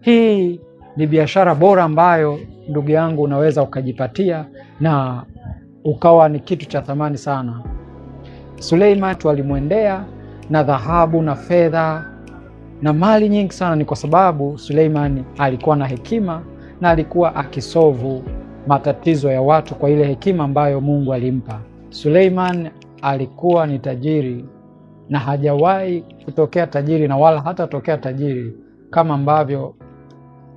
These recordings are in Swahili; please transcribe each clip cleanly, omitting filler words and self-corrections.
Hii ni biashara bora ambayo ndugu yangu unaweza ukajipatia na ukawa ni kitu cha thamani sana. Suleiman walimwendea na dhahabu na fedha na mali nyingi sana. Ni kwa sababu Suleiman alikuwa na hekima na alikuwa akisovu matatizo ya watu kwa ile hekima ambayo Mungu alimpa. Suleiman alikuwa ni tajiri na hajawahi kutokea tajiri na wala hatatokea tajiri kama ambavyo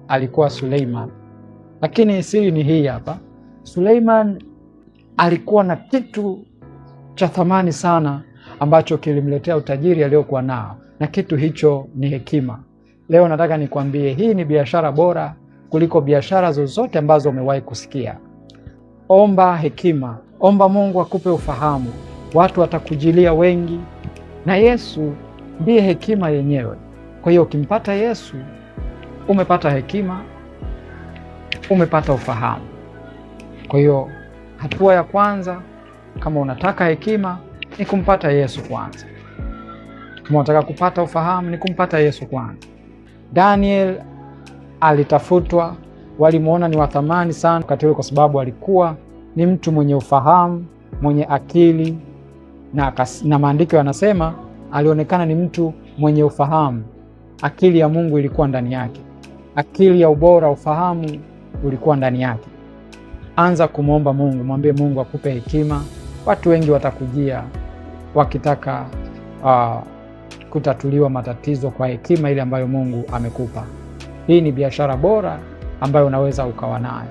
alikuwa Suleiman. Lakini siri ni hii hapa. Suleiman alikuwa na kitu cha thamani sana ambacho kilimletea utajiri aliokuwa nao, na kitu hicho ni hekima. Leo nataka nikwambie hii ni biashara bora kuliko biashara zozote ambazo umewahi kusikia. Omba hekima, omba Mungu akupe ufahamu. Watu watakujilia wengi, na Yesu ndiye hekima yenyewe. Kwa hiyo ukimpata Yesu, umepata hekima, umepata ufahamu. Kwa hiyo hatua ya kwanza, kama unataka hekima, ni kumpata Yesu kwanza. Kama unataka kupata ufahamu, ni kumpata Yesu kwanza. Daniel alitafutwa, walimuona ni wa thamani sana wakati ule, kwa sababu alikuwa ni mtu mwenye ufahamu, mwenye akili, na maandiko yanasema alionekana ni mtu mwenye ufahamu. Akili ya Mungu ilikuwa ndani yake, akili ya ubora, ufahamu ulikuwa ndani yake. Anza kumwomba Mungu, mwambie Mungu akupe hekima. Watu wengi watakujia wakitaka kutatuliwa matatizo kwa hekima ile ambayo Mungu amekupa. Hii ni biashara bora ambayo unaweza ukawa nayo.